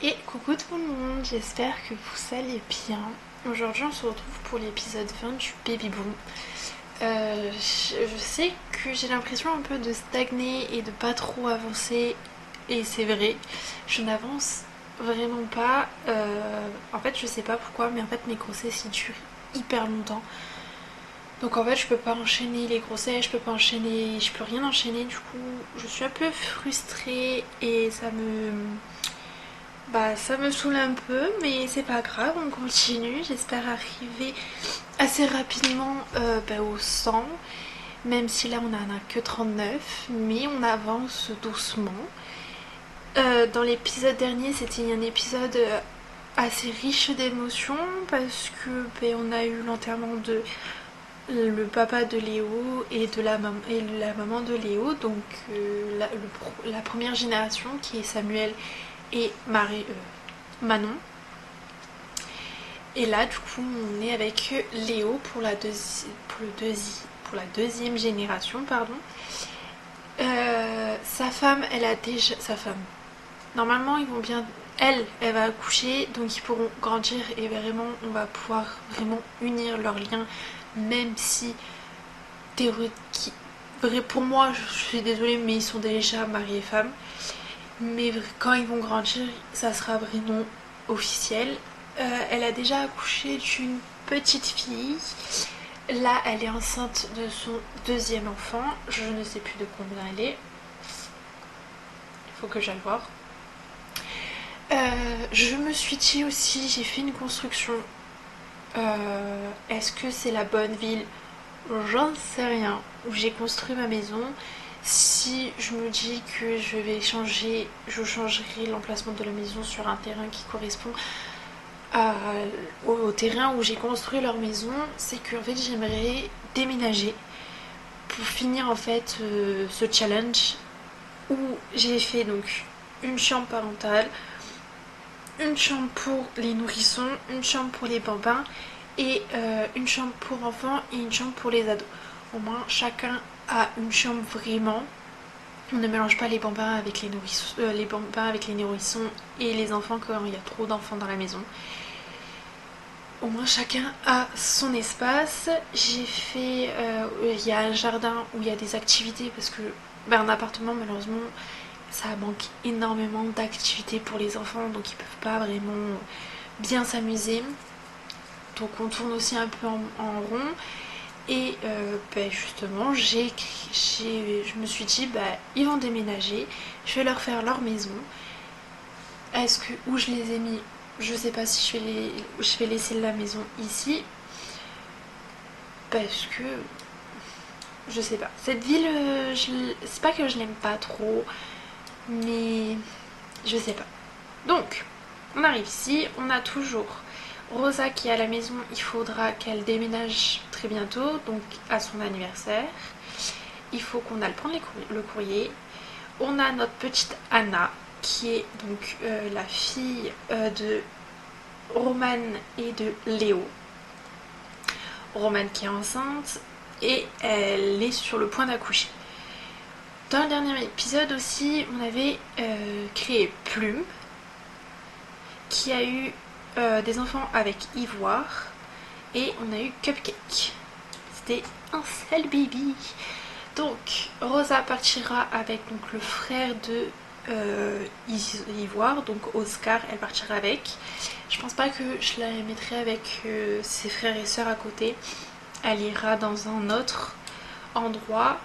Et coucou tout le monde, j'espère que vous allez bien. Aujourd'hui on se retrouve pour l'épisode 20 du Baby Boom. Je sais que j'ai l'impression un peu de stagner et de pas trop avancer, et c'est vrai, je n'avance vraiment pas. En fait je sais pas pourquoi, mais en fait mes grossesses ils durent hyper longtemps. Donc en fait je peux pas enchaîner les grossesses, je peux rien enchaîner, du coup je suis un peu frustrée et ça me saoule un peu, mais c'est pas grave, on continue. J'espère arriver assez rapidement au 100, même si là on en a que 39, mais on avance doucement. Dans l'épisode dernier, c'était un épisode assez riche d'émotions parce que on a eu l'enterrement de le papa de Léo et de la maman de Léo, donc la première génération qui est Samuel et Manon. Et là, du coup, on est avec Léo pour la deuxième génération, pardon. Sa femme, elle a déjà sa femme. Normalement, ils vont bien. Elle va accoucher, donc ils pourront grandir et vraiment, on va pouvoir vraiment unir leurs liens, même si théorique, vrai pour moi, je suis désolée, mais ils sont déjà mariés et femmes. Mais quand ils vont grandir, ça sera vraiment officiel. Elle a déjà accouché d'une petite fille. Là, elle est enceinte de son deuxième enfant. Je ne sais plus de combien elle est. Il faut que j'aille voir. Je me suis dit aussi, j'ai fait une construction. Est-ce que c'est la bonne ville? J'en sais rien. Où j'ai construit ma maison. Si je me dis que je changerai l'emplacement de la maison sur un terrain qui correspond au terrain où j'ai construit leur maison, c'est que en fait j'aimerais déménager pour finir en fait ce challenge où j'ai fait donc une chambre parentale, une chambre pour les nourrissons, une chambre pour les bambins et une chambre pour enfants et une chambre pour les ados. Au moins chacun a une chambre vraiment. On ne mélange pas les bambins avec les nourrissons et les enfants quand il y a trop d'enfants dans la maison. Au moins chacun a son espace. J'ai fait, il y a un jardin où il y a des activités parce que un appartement malheureusement ça manque énormément d'activités pour les enfants, donc ils peuvent pas vraiment bien s'amuser. Donc on tourne aussi un peu en rond. Et justement, je me suis dit, ils vont déménager, je vais leur faire leur maison. Où je les ai mis, je sais pas si je vais laisser la maison ici. Parce que, je sais pas. Cette ville, c'est pas que je l'aime pas trop, mais je sais pas. Donc, on arrive ici, on a toujours Rosa qui est à la maison, il faudra qu'elle déménage très bientôt, donc à son anniversaire. Il faut qu'on aille prendre le courrier. On a notre petite Anna qui est donc la fille de Romane et de Léo. Romane qui est enceinte et elle est sur le point d'accoucher. Dans le dernier épisode aussi, on avait créé Plume qui a eu des enfants avec Ivoire et on a eu Cupcake. C'était un seul baby. Donc Rosa partira avec donc, le frère de Ivoire, donc Oscar, elle partira avec. Je pense pas que je la mettrai avec ses frères et sœurs à côté. Elle ira dans un autre endroit.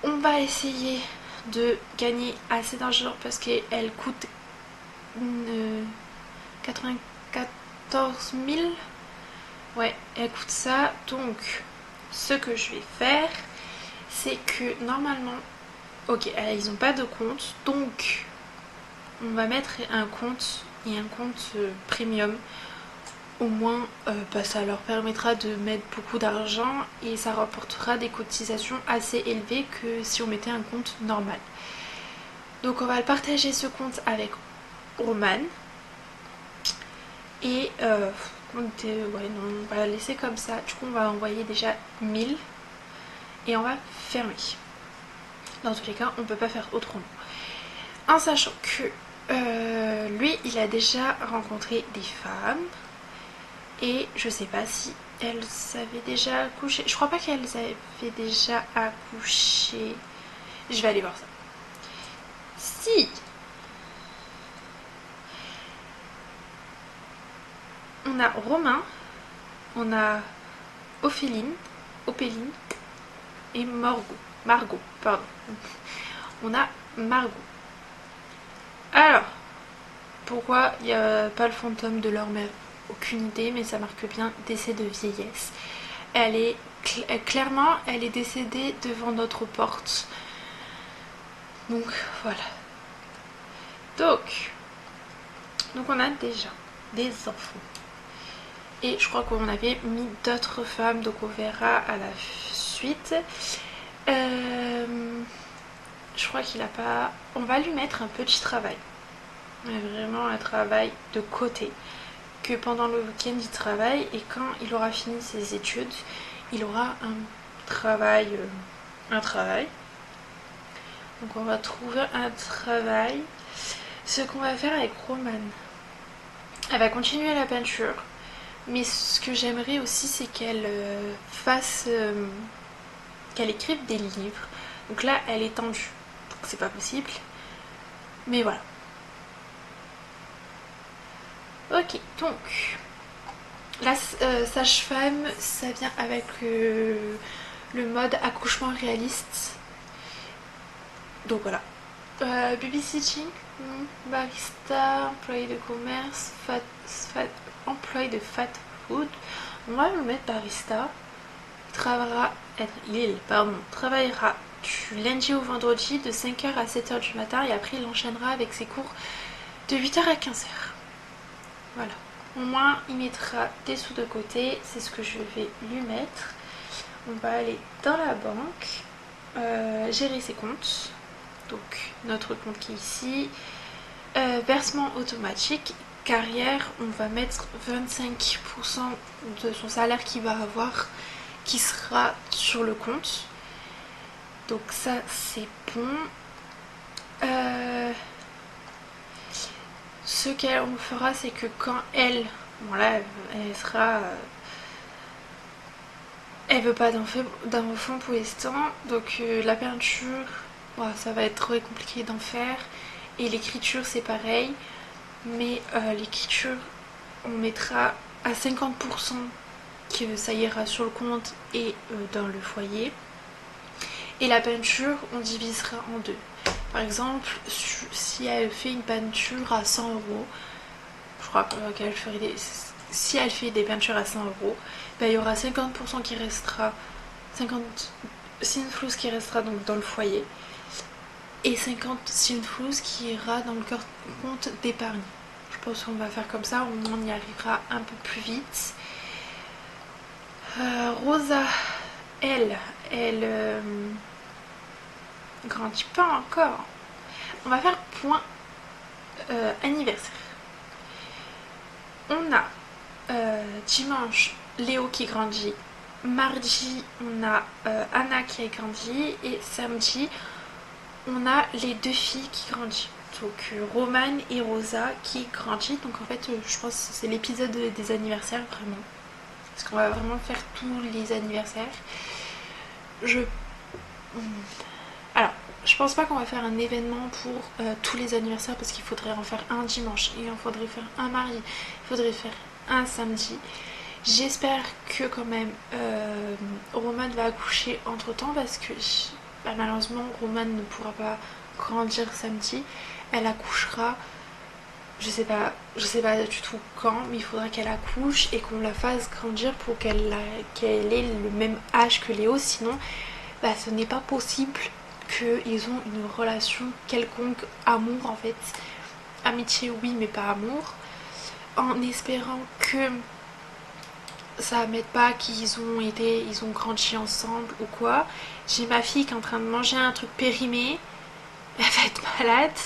On va essayer de gagner assez d'argent parce qu'elle coûte 94 000. Ouais, elle coûte ça. Donc, ce que je vais faire, c'est que normalement, ok, ils n'ont pas de compte, donc on va mettre un compte et un compte premium. Au moins, ça leur permettra de mettre beaucoup d'argent et ça rapportera des cotisations assez élevées que si on mettait un compte normal. Donc on va partager ce compte avec Roman. Et on va la laisser comme ça. Du coup, on va envoyer déjà 1000 et on va fermer. Dans tous les cas, on peut pas faire autrement. En sachant que lui, il a déjà rencontré des femmes et je sais pas si elles avaient déjà accouché. Je crois pas qu'elles avaient déjà accouché. Je vais aller voir ça. Si, on a Romain, on a Ophéline et Margot, pardon. On a Margot. Alors, pourquoi il n'y a pas le fantôme de leur mère? Aucune idée, mais ça marque bien décès de vieillesse. Clairement, elle est décédée devant notre porte. Donc voilà. Donc on a déjà des enfants. Et je crois qu'on avait mis d'autres femmes, donc on verra à la suite. Je crois qu'il a pas... On va lui mettre un petit travail. Vraiment un travail de côté. Que pendant le week-end il travaille et quand il aura fini ses études, il aura un travail. Donc on va trouver un travail. Ce qu'on va faire avec Romane, elle va continuer la peinture. Mais ce que j'aimerais aussi, c'est qu'elle qu'elle écrive des livres. Donc là, elle est tendue. Donc c'est pas possible. Mais voilà. Ok, donc la sage-femme, ça vient avec le mode accouchement réaliste. Donc voilà. Babysitting, barista, employé de commerce, employé de fat food. On va le mettre barista. Travaillera du lundi au vendredi de 5h à 7h du matin et après il enchaînera avec ses cours de 8h à 15h. Voilà. Au moins il mettra des sous de côté, c'est ce que je vais lui mettre. On va aller dans la banque, gérer ses comptes. Donc notre compte qui est ici. Versement automatique. Carrière, on va mettre 25% de son salaire qu'il va avoir qui sera sur le compte. Donc ça c'est bon. Ce qu'on fera, c'est que quand elle, voilà, elle sera, elle veut pas d'enfant pour l'instant, donc la peinture, ouais, ça va être très compliqué d'en faire. Et l'écriture c'est pareil, mais l'écriture on mettra à 50% que ça ira sur le compte et dans le foyer. Et la peinture on divisera en deux. Par exemple, si elle fait une peinture à 100 euros, je crois qu'elle ferait si elle fait des peintures à 100 euros, ben, il y aura 50% qui restera, 50 Sinflous qui restera donc dans le foyer et 50 Sinflous qui ira dans le compte d'épargne. Je pense qu'on va faire comme ça, on y arrivera un peu plus vite. Rosa, elle grandit pas encore. On va faire point anniversaire. On a dimanche Léo qui grandit. Mardi on a Anna qui a grandi. Et samedi on a les deux filles qui grandissent. Donc Romane et Rosa qui grandissent. Donc en fait je pense que c'est l'épisode des anniversaires vraiment. Parce qu'on va vraiment faire tous les anniversaires. Alors, je pense pas qu'on va faire un événement pour tous les anniversaires parce qu'il faudrait en faire un dimanche, il en faudrait faire un mardi, il faudrait faire un samedi. J'espère que quand même Romane va accoucher entre temps parce que malheureusement Romane ne pourra pas grandir samedi. Elle accouchera, je sais pas du tout quand, mais il faudra qu'elle accouche et qu'on la fasse grandir pour qu'elle ait le même âge que Léo, sinon ce n'est pas possible qu'ils ont une relation quelconque, amour en fait, amitié oui mais pas amour, en espérant que ça m'aide pas qu'ils ont grandi ensemble ou quoi. J'ai ma fille qui est en train de manger un truc périmé, elle va être malade,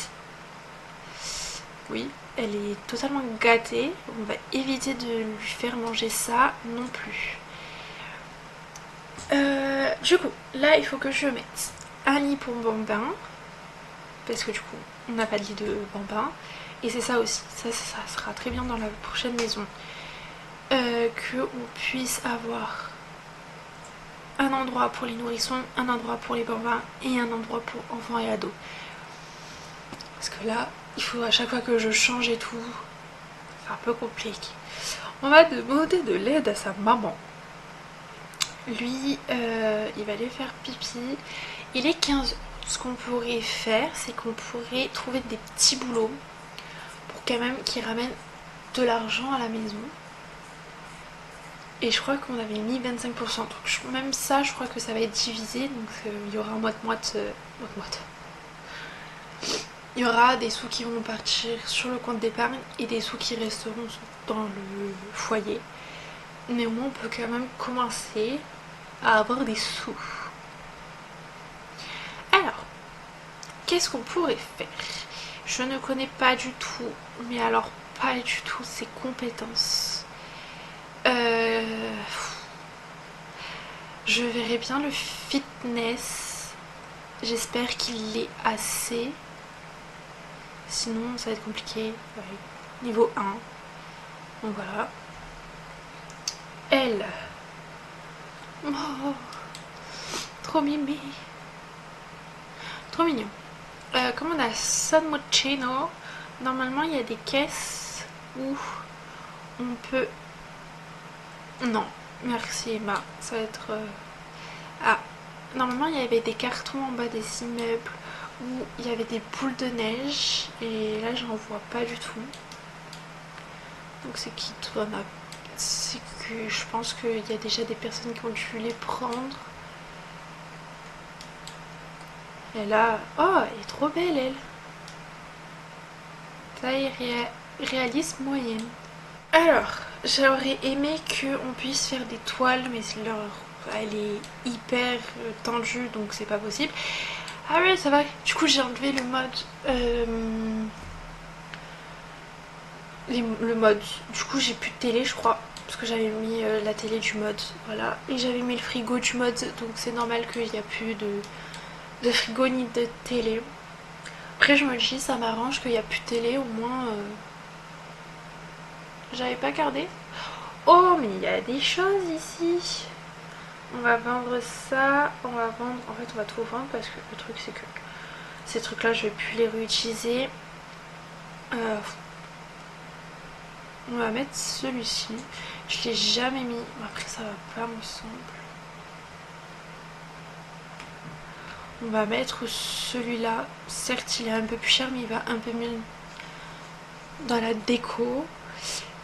oui, elle est totalement gâtée, on va éviter de lui faire manger ça non plus. Du coup, là il faut que je mette un lit pour mon bain, parce que du coup on n'a pas de lit de bambin. Et c'est ça aussi, ça sera très bien dans la prochaine maison, qu'on puisse avoir un endroit pour les nourrissons, un endroit pour les bambins et un endroit pour enfants et ados. Parce que là, il faut à chaque fois que je change et tout, c'est un peu compliqué. On va demander de l'aide à sa maman. Lui, il va aller faire pipi. Il est 15. Ce qu'on pourrait faire, c'est qu'on pourrait trouver des petits boulots pour quand même qu'il ramène de l'argent à la maison. Et je crois qu'on avait mis 25%. Donc même ça, je crois que ça va être divisé. Donc il y aura moite-moite. Il y aura des sous qui vont partir sur le compte d'épargne et des sous qui resteront dans le foyer. Mais au moins, on peut quand même commencer à avoir des sous. Alors, qu'est-ce qu'on pourrait faire? Je ne connais pas du tout, mais alors pas du tout ses compétences. Je verrai bien le fitness. J'espère qu'il l'est assez. Sinon, ça va être compliqué. Ouais. Niveau 1. Donc voilà. Elle. Oh, trop mimi. Trop mignon. Comme on a San Moschino, normalement il y a des caisses où on peut... Non, merci Emma. Ça va être... Ah, normalement il y avait des cartons en bas des immeubles où il y avait des boules de neige. Et là j'en vois pas du tout. Donc c'est qui doit... C'est que je pense qu'il y a déjà des personnes qui ont dû les prendre. Et là... Oh, elle est trop belle elle. Taille réalisme moyenne. Alors, j'aurais aimé qu'on puisse faire des toiles, mais elle est hyper tendue, donc c'est pas possible. Ah ouais, ça va. Du coup, j'ai enlevé le mode... le mode. Du coup, j'ai plus de télé, je crois. Parce que j'avais mis la télé du mode. Voilà. Et j'avais mis le frigo du mode. Donc c'est normal qu'il n'y a plus de frigo ni de télé. Après, je me dis, ça m'arrange qu'il n'y a plus de télé. Au moins... J'avais pas gardé. Oh, mais il y a des choses ici. On va vendre ça. On va vendre... En fait, on va tout vendre parce que le truc, c'est que ces trucs-là, je vais plus les réutiliser. On va mettre celui-ci. Je l'ai jamais mis. Après, ça va pas, me semble. On va mettre celui-là. Certes, il est un peu plus cher, mais il va un peu mieux dans la déco.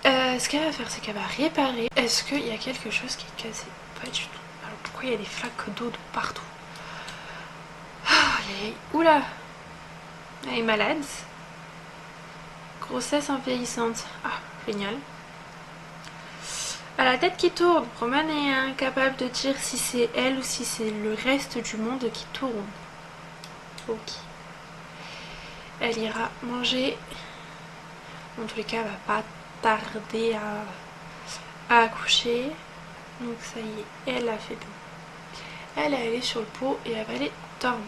Ce qu'elle va faire, c'est qu'elle va réparer. Est-ce qu'il y a quelque chose qui est cassé? Pas du tout. Alors pourquoi il y a des flaques d'eau de partout? Oula, elle est malade. Grossesse en vieillissante. Ah, génial. À la tête qui tourne. Roman est incapable de dire si c'est elle ou si c'est le reste du monde qui tourne. Ok. Elle ira manger. En tous les cas, elle va pas tarder à accoucher. Donc ça y est, elle a fait bon. Elle est allée sur le pot et elle va aller dormir.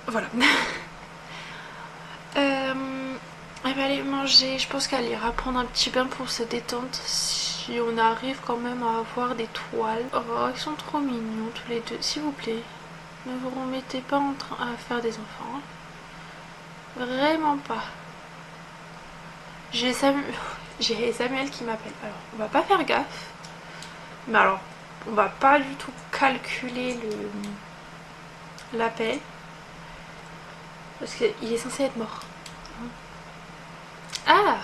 Voilà. Elle va aller manger. Je pense qu'elle ira prendre un petit bain pour se détendre. Si on arrive quand même à avoir des toiles. Oh, ils sont trop mignons tous les deux. S'il vous plaît, ne vous remettez pas en train à faire des enfants. Vraiment pas. J'ai Samuel qui m'appelle. Alors, on va pas faire gaffe. Mais alors, on va pas du tout calculer l'appel. Parce qu'il est censé être mort. Ah!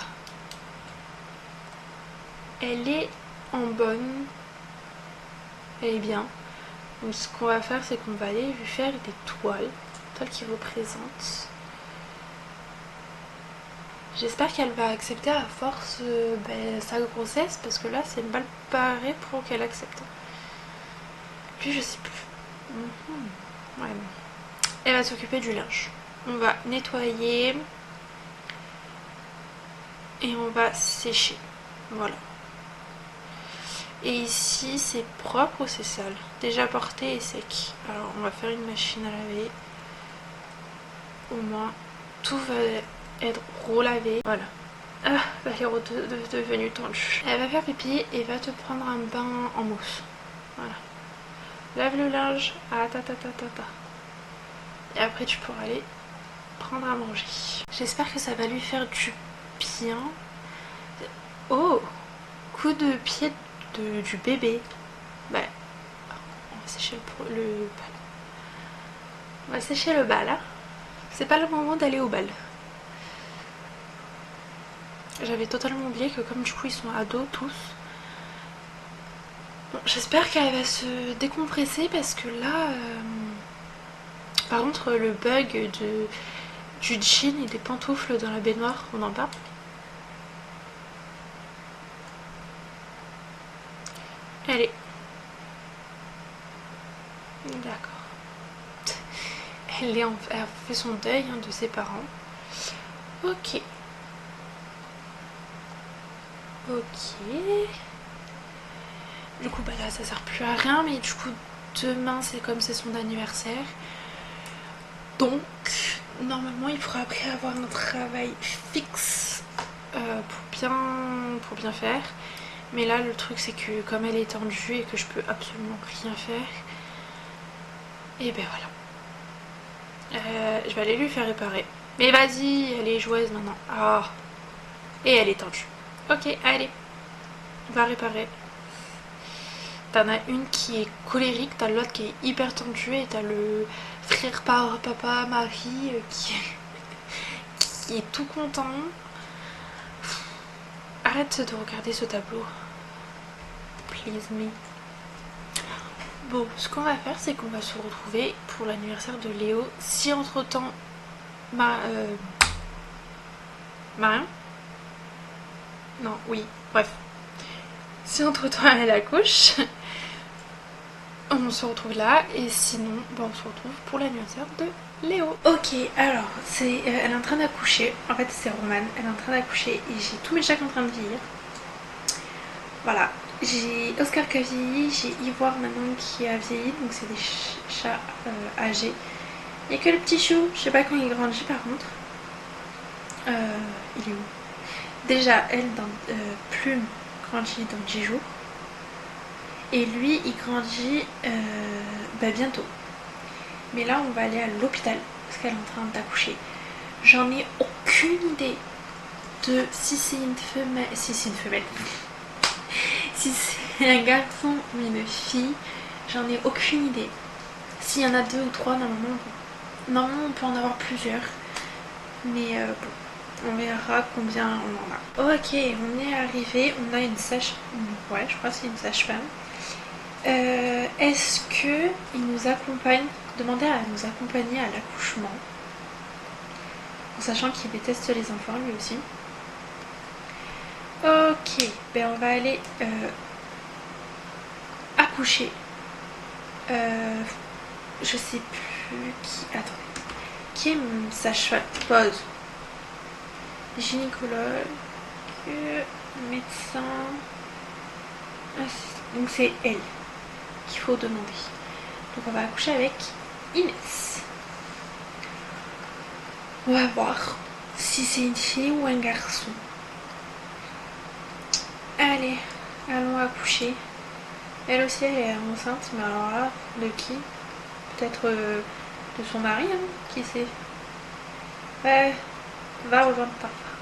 Elle est en bonne. Elle est bien. Donc ce qu'on va faire, c'est qu'on va aller lui faire des toiles. Toiles qui représentent. J'espère qu'elle va accepter à force sa grossesse. Parce que là, c'est mal barré pour qu'elle accepte. Puis je sais plus. Ouais. Elle va s'occuper du linge. On va nettoyer. Et on va sécher. Voilà. Et ici, c'est propre ou c'est sale? Déjà porté et sec. Alors, on va faire une machine à laver. au moins tout va être relavé. Voilà. Ah, elle est devenue tendue. Elle va faire pipi et va te prendre un bain en mousse. Voilà. Lave le linge. Ah, ta ta ta ta ta. Et après tu pourras aller prendre à manger. J'espère que ça va lui faire du bien. Oh, coup de pied du bébé. Bah, on va sécher le bal. On va sécher le bal. Hein. C'est pas le moment d'aller au bal. J'avais totalement oublié que comme du coup ils sont ados tous. Bon, j'espère qu'elle va se décompresser parce que là... Par contre le bug du jean et des pantoufles dans la baignoire, on en parle. Allez. D'accord. Elle a fait son deuil hein, de ses parents. Ok. Ok. Du coup, bah là, ça sert plus à rien, mais du coup, demain, c'est comme c'est son anniversaire. Donc, normalement, il faudra après avoir un travail fixe pour bien faire. Mais là, le truc, c'est que comme elle est tendue et que je peux absolument rien faire, et ben voilà. Je vais aller lui faire réparer. Mais vas-y, elle est joueuse maintenant. Ah. Et elle est tendue. Ok, allez. Va réparer. T'en as une qui est colérique, t'as l'autre qui est hyper tendue et t'as le frère papa Marie qui est tout content. Arrête de regarder ce tableau. Please me. Bon, ce qu'on va faire, c'est qu'on va se retrouver pour l'anniversaire de Léo. Si entre temps Marion. Non, oui, bref. Si entre temps elle accouche, on se retrouve là. Et sinon, on se retrouve pour l'anniversaire de Léo. Ok, alors, elle est en train d'accoucher. En fait, c'est Romane. Elle est en train d'accoucher et j'ai tous mes chats en train de vieillir. Voilà. J'ai Oscar qui a vieilli, j'ai Ivoire maintenant qui a vieilli. Donc, c'est des chats âgés. Il n'y a que le petit chou. Je sais pas quand il grandit par contre. Il est où? Déjà, elle, Plume, grandit dans 10 jours. Et lui, il grandit bientôt. Mais là, on va aller à l'hôpital parce qu'elle est en train d'accoucher. J'en ai aucune idée de si c'est une femelle. Si c'est une femelle. Si c'est un garçon ou une fille. J'en ai aucune idée. S'il y en a 2 ou 3, normalement on peut en avoir plusieurs. Mais bon, on verra combien on en a. Ok, on est arrivé. On a une sage... Ouais, je crois que c'est une sage-femme. Est-ce que il nous accompagne, demander à nous accompagner à l'accouchement, en sachant qu'il déteste les enfants lui aussi. Ok, ben on va aller accoucher. Je sais plus qui. Attendez. Qui est sage-femme? Pause. Gynécologue, médecin. Donc c'est elle qu'il faut demander. Donc on va accoucher avec Inès. On va voir si c'est une fille ou un garçon. Allez, allons accoucher. Elle aussi elle est enceinte, mais alors là, de qui? Peut-être de son mari, hein, qui sait. Ouais, va rejoindre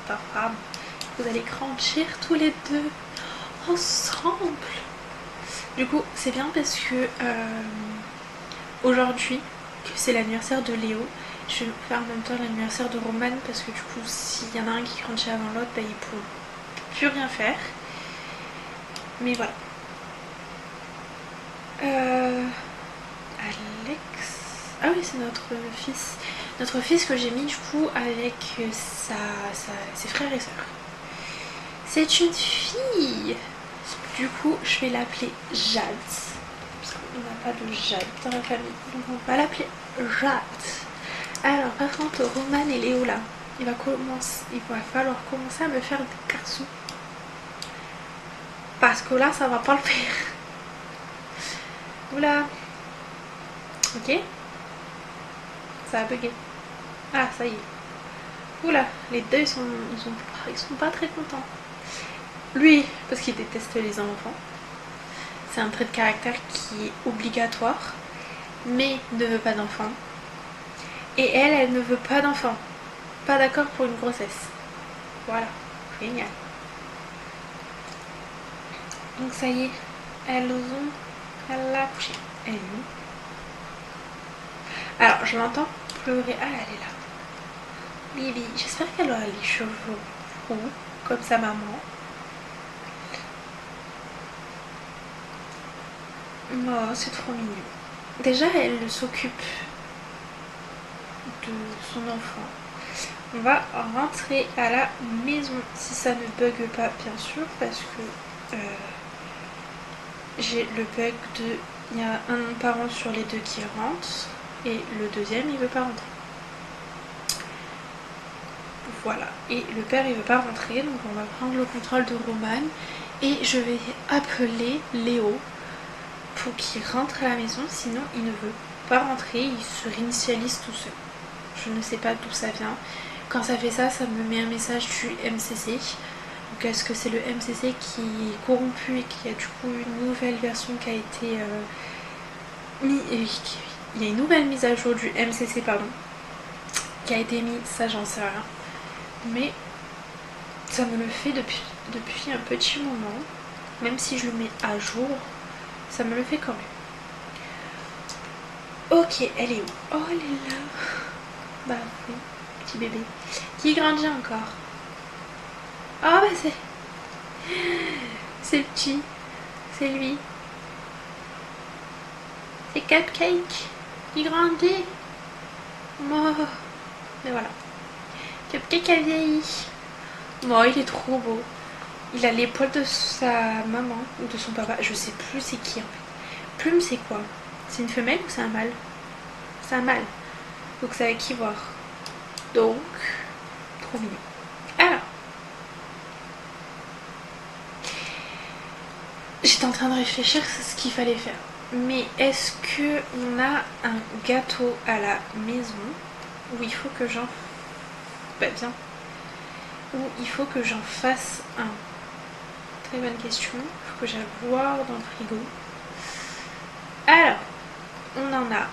ta femme. Vous allez grandir tous les deux ensemble. Du coup, c'est bien parce que aujourd'hui, que c'est l'anniversaire de Léo, je vais faire en même temps l'anniversaire de Romane parce que du coup, s'il y en a un qui grandit avant l'autre, il ne peut plus rien faire. Mais voilà. Alex. Ah oui, c'est notre fils. Notre fils que j'ai mis du coup avec ses frères et sœurs. C'est une fille. Du coup, je vais l'appeler Jade. Parce qu'on n'a pas de Jade dans la famille. Donc on va l'appeler Jade. Alors, par contre, Romane et Léo là, il va falloir commencer à me faire des garçons. Parce que là, ça va pas le faire. Oula. Ok. Ça a bugué. Ah, ça y est. Oula, les deux ils sont pas très contents. Lui, parce qu'il déteste les enfants. C'est un trait de caractère qui est obligatoire, mais ne veut pas d'enfant. Et elle ne veut pas d'enfant. Pas d'accord pour une grossesse. Voilà, génial. Donc ça y est, elle a accouché. Elle est où? Alors, je l'entends pleurer. Ah, elle est là. Bibi, j'espère qu'elle aura les cheveux roux, comme sa maman. Oh, c'est trop mignon. Déjà, elle s'occupe de son enfant. On va rentrer à la maison, si ça ne bug pas, bien sûr, parce que j'ai le bug de... Il y a un parent sur les deux qui rentre, et le deuxième, il veut pas rentrer. Voilà, et le père, il veut pas rentrer, donc on va prendre le contrôle de Roman, et je vais appeler Léo pour qu'il rentre à la maison, sinon il ne veut pas rentrer, il se réinitialise tout seul. Je ne sais pas d'où ça vient. Quand ça fait ça, ça me met un message du MCC. Donc est-ce que c'est le MCC qui est corrompu et qui a du coup une nouvelle version qui a été mise... Il y a une nouvelle mise à jour du MCC, pardon, qui a été mise, ça j'en sais rien. Mais ça me le fait depuis un petit moment. Même si je le mets à jour, ça me le fait quand même. Ok, elle est où? Oh, elle est là. Bah oui, petit bébé. Qui grandit encore. Ah bah c'est petit. C'est lui. C'est Cupcake. Il grandit. Oh. Et voilà. Cupcake a vieilli. Oh, il est trop beau. Il a l'épaule de sa maman ou de son papa. Je sais plus c'est qui en fait. Plume c'est quoi? C'est une femelle ou c'est un mâle? C'est un mâle. Donc c'est avec qui voir. Donc, trop mignon. Alors, j'étais en train de réfléchir à ce qu'il fallait faire. Mais est-ce que on a un gâteau à la maison où il faut que j'en... Bah bien. Où il faut que j'en fasse un? Très bonne question. Il faut que j'aille voir dans le frigo. Alors, on en a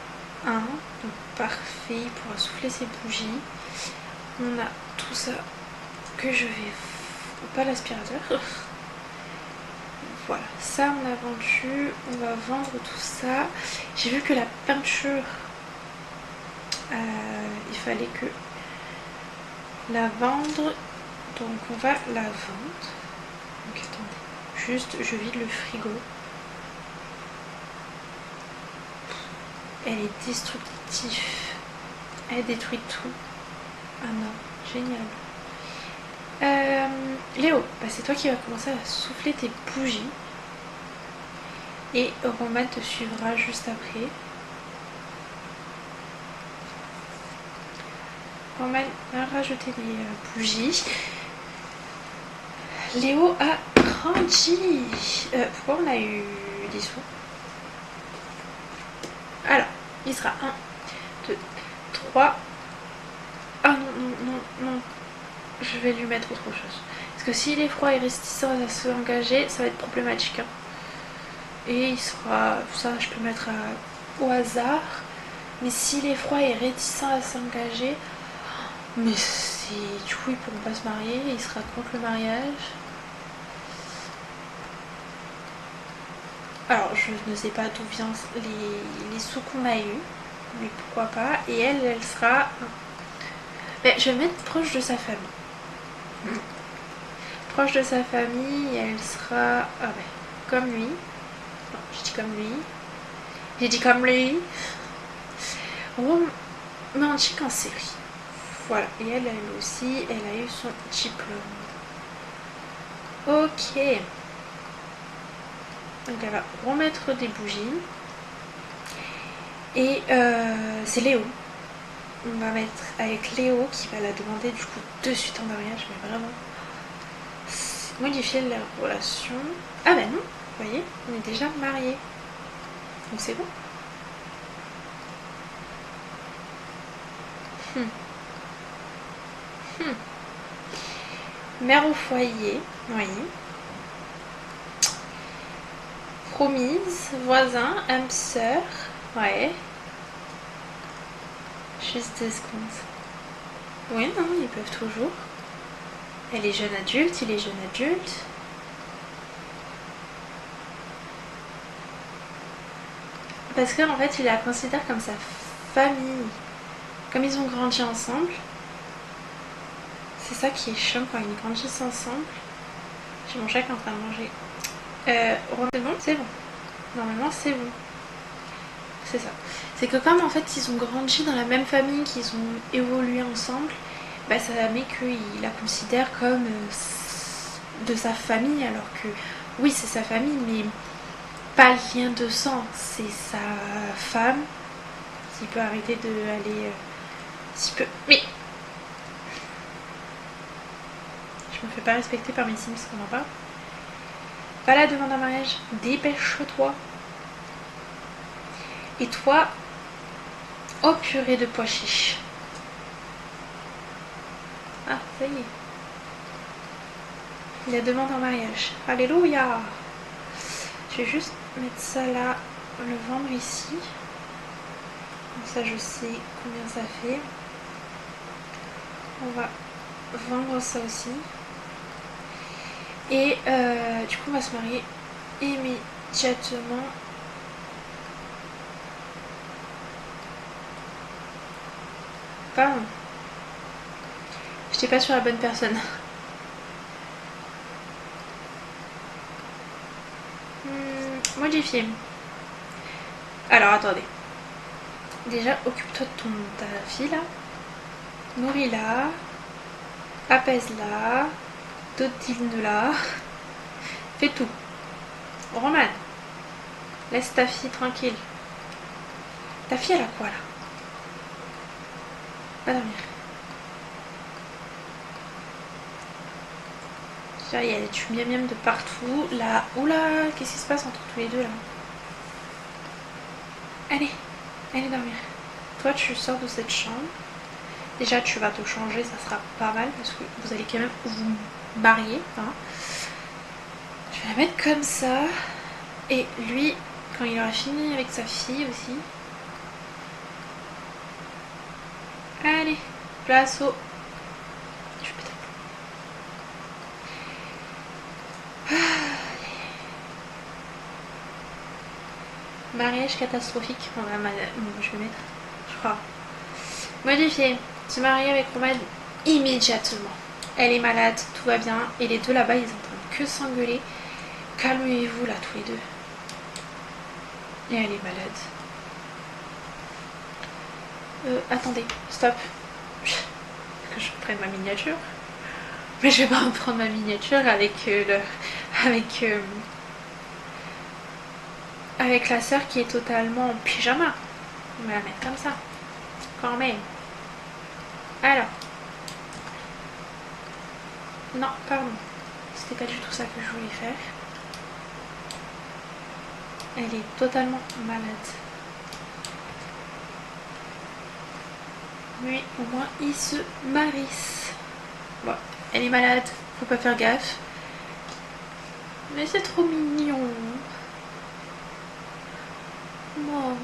un. Donc parfait, il pourra souffler ses bougies. On a tout ça que je vais... Pas l'aspirateur. Voilà, ça on a vendu, on va vendre tout ça. J'ai vu que la peinture, il fallait que la vendre, donc on va la vendre. Donc attendez, juste je vide le frigo. Elle est destructive, elle détruit tout. Ah non, génial. Léo, bah c'est toi qui vas commencer à souffler tes bougies. Et Roman te suivra juste après. Roman va rajouter des bougies. Léo a grandi. Pourquoi on a eu des sous? Alors, il sera 1, 2, 3. Ah non, non, non, non. Je vais lui mettre autre chose. Parce que s'il est froid et réticent à se engager, ça va être problématique. Hein. Et il sera... Ça, je peux mettre au hasard. Mais s'il est froid et réticent à s'engager... Mais si... Du coup, ils pourront pas se marier. Il sera contre le mariage. Alors, je ne sais pas d'où viennent les sous qu'on a eu. Mais pourquoi pas. Et elle sera... Mais je vais mettre proche de sa famille. Proche de sa famille, elle sera... Ah ouais, comme lui. Non, j'ai dit comme lui. J'ai dit comme lui. Romantique en série. Voilà, et elle aussi, elle a eu son diplôme. Ok. Donc elle va remettre des bougies. Et c'est Léo. On va mettre avec Léo qui va la demander du coup de suite en mariage, mais vraiment modifier la relation. Ah ben non, vous voyez, on est déjà mariés. Donc c'est bon. Mère au foyer, oui. Promise, voisin, âme sœur, ouais. Juste 2 secondes. Oui, non, ils peuvent toujours. Elle est jeune adulte, il est jeune adulte. Parce qu'en fait, il la considère comme sa famille. Comme ils ont grandi ensemble. C'est ça qui est chiant quand ils grandissent ensemble. J'ai mon chat qui est en train de manger. C'est bon? C'est bon. Normalement, c'est bon. C'est ça. C'est que comme en fait, ils ont grandi dans la même famille, qu'ils ont évolué ensemble, bah ça met qu'il la considère comme de sa famille, alors que oui, c'est sa famille, mais pas le lien de sang. C'est sa femme. S'il peut arrêter de aller... s'il peut... Mais... Je me fais pas respecter par mes Sims, qu'on en parle. Pas la demande en mariage, dépêche-toi. Et toi, oh purée de pois chiches. Ah, ça y est. La demande en mariage. Alléluia. Je vais juste mettre ça là, le vendre ici. Comme ça, je sais combien ça fait. On va vendre ça aussi. Et du coup, on va se marier immédiatement. Pardon. J'étais pas sur la bonne personne. Modifier. Alors, attendez. Déjà, occupe-toi de ta fille là. Nourris-la. Apaise-la. Dotine-la. Fais tout. Roman, laisse ta fille tranquille. Ta fille, elle a quoi là? Va dormir. Là, il y a du miam miam de partout. Là, oula, qu'est-ce qui se passe entre tous les deux là? Allez, allez dormir. Toi, tu sors de cette chambre. Déjà, tu vas te changer, ça sera pas mal parce que vous allez quand même vous marier. Hein. Je vais la mettre comme ça. Et lui, quand il aura fini avec sa fille aussi. Allez, place au... Je vais péter. Mariage catastrophique. Je vais mettre, je crois. Modifier. Se marier avec Roman immédiatement. Elle est malade, tout va bien. Et les deux là-bas, ils sont en train de que s'engueuler. Calmez-vous là, tous les deux. Et elle est malade. Attendez, stop. Que je prenne ma miniature. Mais je vais pas reprendre ma miniature avec la sœur qui est totalement en pyjama. On va la mettre comme ça. Quand même. Alors. Non, pardon. C'était pas du tout ça que je voulais faire. Elle est totalement malade. Mais au moins, ils se marient. Bon, elle est malade. Faut pas faire gaffe. Mais c'est trop mignon. Bon.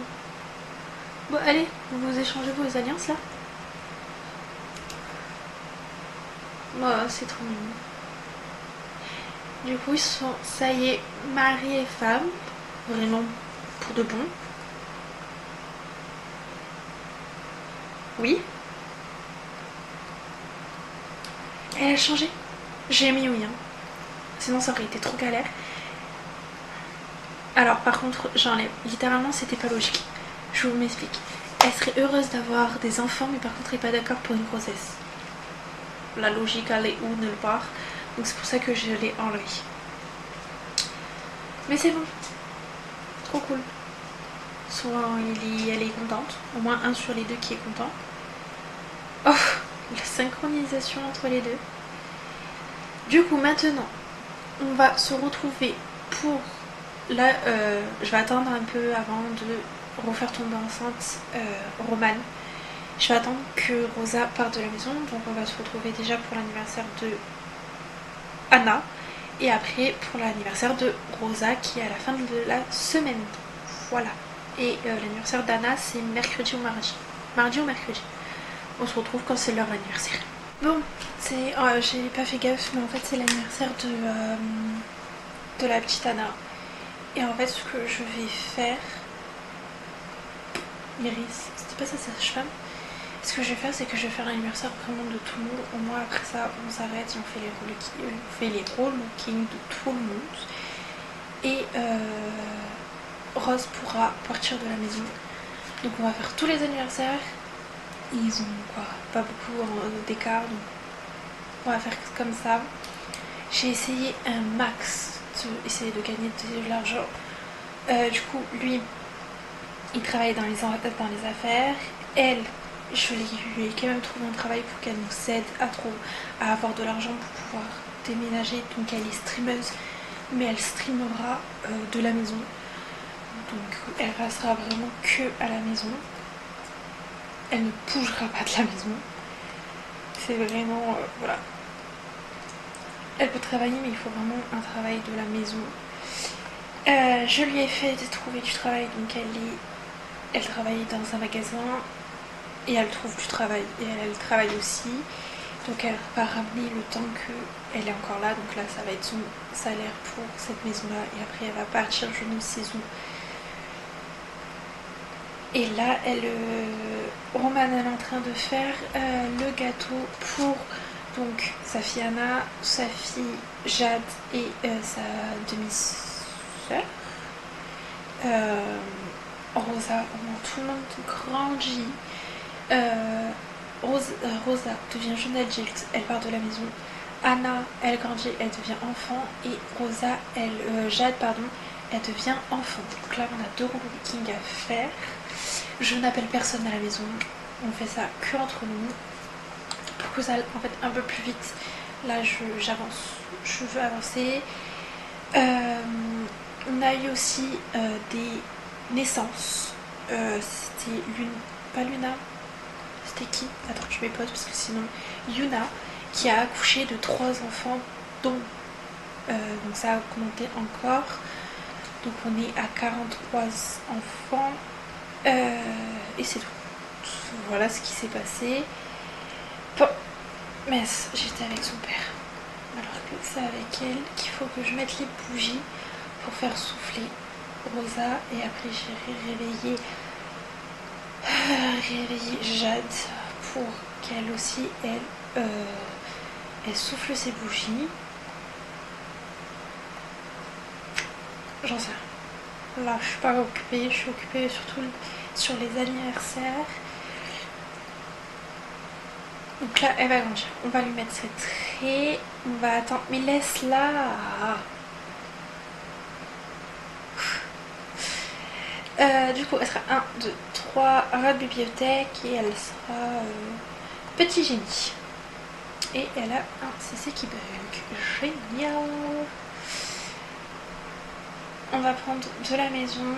Bon, allez, vous échangez vos alliances là. Bon, c'est trop mignon. Du coup, ils sont, ça y est, mari et femme. Vraiment pour de bon. Oui. Elle a changé. J'ai mis oui. Hein. Sinon, ça aurait été trop galère. Alors, par contre, j'enlève. Littéralement, c'était pas logique. Je vous m'explique. Elle serait heureuse d'avoir des enfants, mais par contre, elle n'est pas d'accord pour une grossesse. La logique, elle est où, nulle part. Donc, c'est pour ça que je l'ai enlevé. Mais c'est bon. Trop cool. Soit elle est contente. Au moins un sur les deux qui est content. Oh, la synchronisation entre les deux. Du coup, maintenant, on va se retrouver pour... Là, je vais attendre un peu avant de refaire tomber enceinte Roman. Je vais attendre que Rosa parte de la maison. Donc on va se retrouver déjà pour l'anniversaire de Anna. Et après pour l'anniversaire de Rosa qui est à la fin de la semaine. Voilà. Et l'anniversaire d'Anna c'est mercredi ou mardi. Mardi ou mercredi. On se retrouve quand c'est leur anniversaire. Bon, c'est, j'ai pas fait gaffe, mais en fait c'est l'anniversaire de la petite Anna. Et en fait ce que je vais faire, Iris, c'était pas sa sage-femme. Ce que je vais faire, c'est que je vais faire l'anniversaire vraiment de tout le monde. Au moins après ça, on s'arrête et on fait les relooking de tout le monde. Et Rose pourra partir de la maison. Donc on va faire tous les anniversaires. Ils ont quoi, pas beaucoup d'écart, donc on va faire comme ça. J'ai essayé un max d'essayer de gagner de l'argent. Du coup, lui, il travaille dans les affaires. Elle, je lui ai quand même trouvé un travail pour qu'elle nous aide à avoir de l'argent pour pouvoir déménager. Donc elle est streameuse, mais elle streamera de la maison. Donc elle restera vraiment que à la maison. Elle ne bougera pas de la maison. C'est vraiment, voilà. Elle peut travailler, mais il faut vraiment un travail de la maison. Je lui ai fait trouver du travail, donc elle travaille dans un magasin et elle trouve du travail. Et elle travaille aussi, donc elle va ramener le temps qu'elle est encore là. Donc là, ça va être son salaire pour cette maison-là. Et après, elle va partir je ne sais où. Et là, Romane elle est en train de faire le gâteau pour donc sa fille Anna, sa fille Jade et sa demi-sœur. Rosa, tout le monde grandit. Rosa devient jeune adulte, elle part de la maison. Anna, elle grandit, elle devient enfant. Et Jade, elle devient enfant. Donc là, on a 2 relooking à faire. Je n'appelle personne à la maison. On fait ça que entre nous. Pour que ça aille en fait un peu plus vite. Là, j'avance. Je veux avancer. On a eu aussi des naissances. C'était pas Luna. C'était qui? Attends, tu m'époses parce que sinon. Yuna, qui a accouché de 3 enfants, dont. Donc ça a augmenté encore. Donc on est à 43 enfants. Et c'est tout. Voilà ce qui s'est passé. Bon, mais j'étais avec son père. Alors que c'est avec elle qu'il faut que je mette les bougies pour faire souffler Rosa. Et après j'irai réveiller Jade pour qu'elle aussi, elle souffle ses bougies. J'en sais rien. Là, je suis pas occupée. Je suis occupée surtout sur les anniversaires. Donc là, elle va grandir. On va lui mettre ses traits. On va attendre. Mais laisse-la. Du coup, elle sera 1, 2, 3, rat de bibliothèque. Et elle sera petit génie. Et elle a un CC qui bug. Génial. On va prendre de la maison.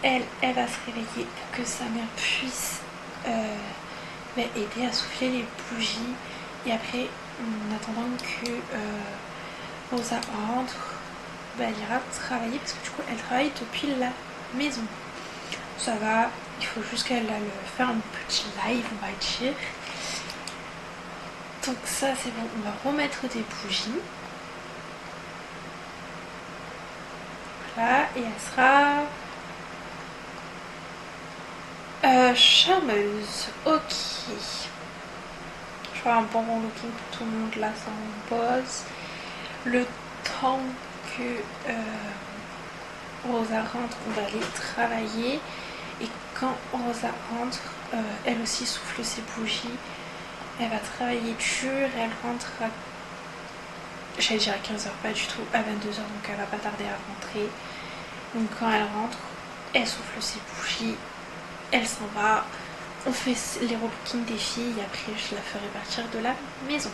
Elle va se réveiller pour que sa mère puisse aider à souffler les bougies. Et après, en attendant que Rosa rentre, elle ira travailler parce que du coup elle travaille depuis la maison. Ça va, il faut juste qu'elle aille faire un petit live, on va dire. Donc ça c'est bon, on va remettre des bougies. Voilà, et elle sera charmeuse. Ok. Je ferai un bon looking pour tout le monde là, ça en pose. Le temps que Rosa rentre, on va aller travailler. Et quand Rosa rentre, elle aussi souffle ses bougies. Elle va travailler dur, elle rentre à... J'allais dire à 15h, pas du tout, à 22h, donc elle va pas tarder à rentrer. Donc quand elle rentre, elle souffle ses bougies, elle s'en va. On fait les relooking des filles et après je la ferai partir de la maison.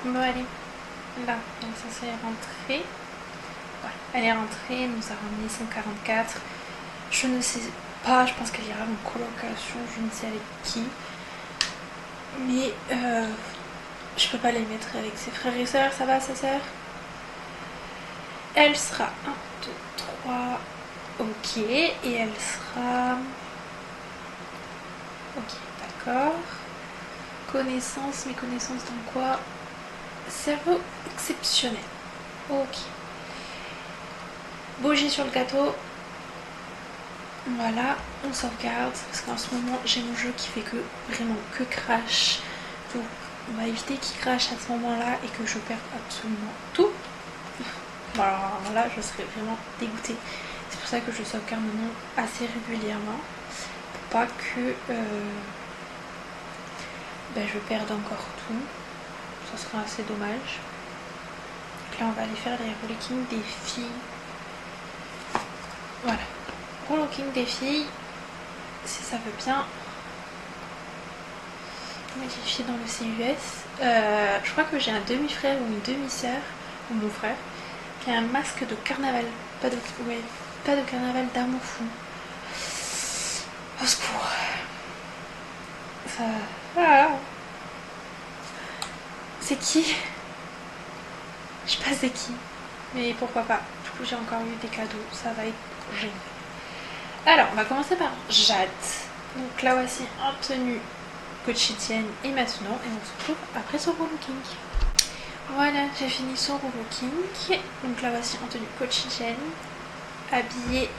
Bon allez, là, donc ça c'est rentré. voilà. Elle est rentrée, elle nous a ramené 144. Je ne sais pas, je pense qu'elle ira en colocation, je ne sais avec qui. Mais je peux pas les mettre avec ses frères et sœurs, ça va sa sœur? Elle sera 1, 2, 3, ok, et elle sera... Ok, d'accord. Connaissance, mes connaissances dans quoi? Cerveau exceptionnel. Ok. Bougie sur le gâteau. Voilà, on sauvegarde parce qu'en ce moment j'ai mon jeu qui fait que vraiment que crash. Donc on va éviter qu'il crache à ce moment-là et que je perde absolument tout. Bon alors là je serais vraiment dégoûtée. C'est pour ça que je sauvegarde maintenant assez régulièrement pour pas que je perde encore tout. Ça sera assez dommage. Donc là on va aller faire les relooking des filles. Voilà. Relooking des filles, si ça veut bien modifier dans le CUS. Je crois que j'ai un demi-frère ou une demi-sœur, ou mon frère, qui a un masque de carnaval. Pas de carnaval d'amour fou. Au secours. Ça... Ah. C'est qui? Je sais pas c'est qui. Mais pourquoi pas. Du coup j'ai encore eu des cadeaux. Ça va être génial. Alors, on va commencer par Jade. Donc là voici en tenue quotidienne et maintenant, et on se retrouve après son relooking. Voilà, j'ai fini son relooking. Donc là voici en tenue quotidienne, habillée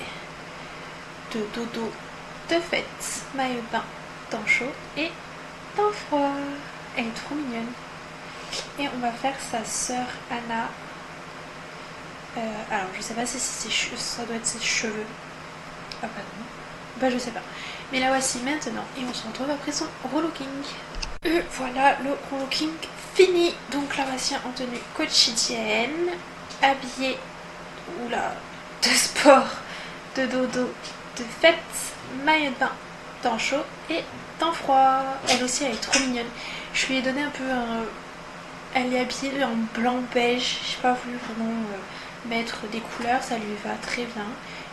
de dodo de fête, maillot de bain, temps chaud et temps froid. Elle est trop mignonne. Et on va faire sa sœur Anna. Alors je sais pas si ça doit être ses cheveux. Ah bah non. Bah je sais pas. Mais la voici maintenant et on se retrouve après son relooking. Et voilà le relooking fini. Donc la voici en tenue quotidienne, habillée de sport, de dodo, de fête, maillot de bain, temps chaud et temps froid. Elle aussi elle est trop mignonne. Je lui ai donné un peu un... Elle est habillée en blanc beige. J'ai pas voulu vraiment mettre des couleurs, ça lui va très bien.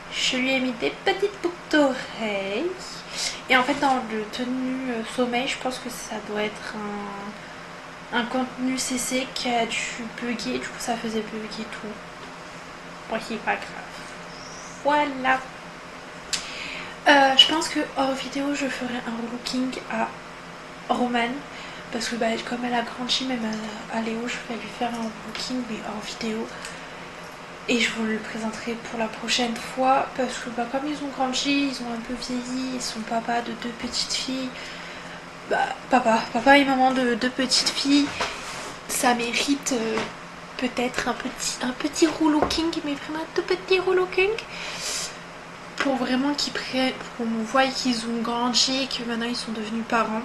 Je lui ai mis des petites boucles d'oreilles. Et en fait dans le tenue sommeil, je pense que ça doit être un contenu CC qui a dû bugger. Du coup ça faisait bugger tout. Bon c'est pas grave. Voilà. Je pense que hors vidéo je ferai un relooking à Romane. Parce que comme elle a grandi même à Léo, je vais lui faire un relooking mais hors vidéo. Et je vous le présenterai pour la prochaine fois parce que comme ils ont grandi, ils ont un peu vieilli, ils sont papa de 2 petites filles. Papa et maman de 2 petites filles, ça mérite peut-être un petit relooking, mais vraiment un tout petit relooking. Pour vraiment qu'ils prennent, pour qu'on voie qu'ils ont grandi et que maintenant ils sont devenus parents.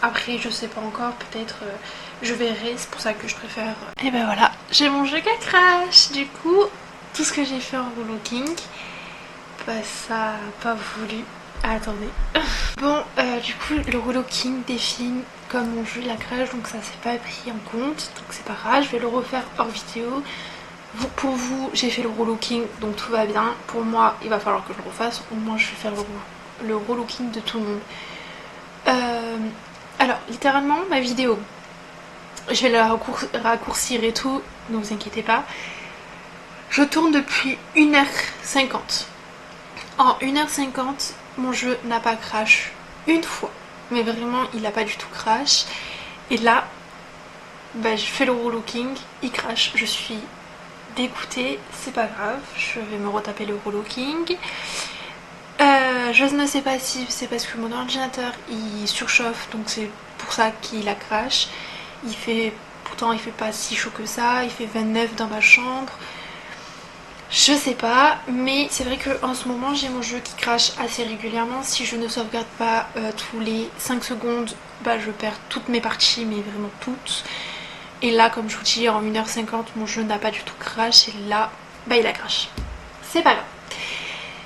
Après je sais pas encore, peut-être je verrai, c'est pour ça que je préfère. Et ben voilà, j'ai mon jeu qui crash. Du coup, tout ce que j'ai fait en relooking, ça a pas voulu. Ah, attendez. Bon, du coup, le relooking défile comme mon jeu la crash, donc ça s'est pas pris en compte, donc c'est pas grave, je vais le refaire hors vidéo. Pour vous, j'ai fait le relooking, donc tout va bien. Pour moi, il va falloir que je le refasse, au moins je vais faire le relooking de tout le monde. Alors, littéralement, ma vidéo, je vais la raccourcir et tout, ne vous inquiétez pas. Je tourne depuis 1h50. En 1h50, mon jeu n'a pas crash une fois. Mais vraiment, il n'a pas du tout crash. Et là, je fais le relooking, il crash. Je suis dégoûtée, c'est pas grave. Je vais me retaper le relooking. Je ne sais pas si c'est parce que mon ordinateur il surchauffe, donc c'est pour ça qu'il a crash. Pourtant il fait pas si chaud que ça, il fait 29 dans ma chambre. Je sais pas, mais c'est vrai qu'en ce moment j'ai mon jeu qui crache assez régulièrement. Si je ne sauvegarde pas tous les 5 secondes, je perds toutes mes parties, mais vraiment toutes. Et là, comme je vous dis, en 1h50 mon jeu n'a pas du tout crash et là, il a crash. C'est pas grave.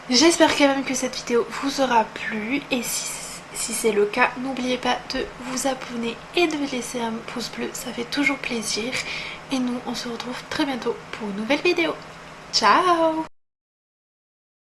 J'espère quand même que cette vidéo vous aura plu et si c'est le cas, n'oubliez pas de vous abonner et de laisser un pouce bleu, ça fait toujours plaisir. Et nous, on se retrouve très bientôt pour une nouvelle vidéo. Ciao!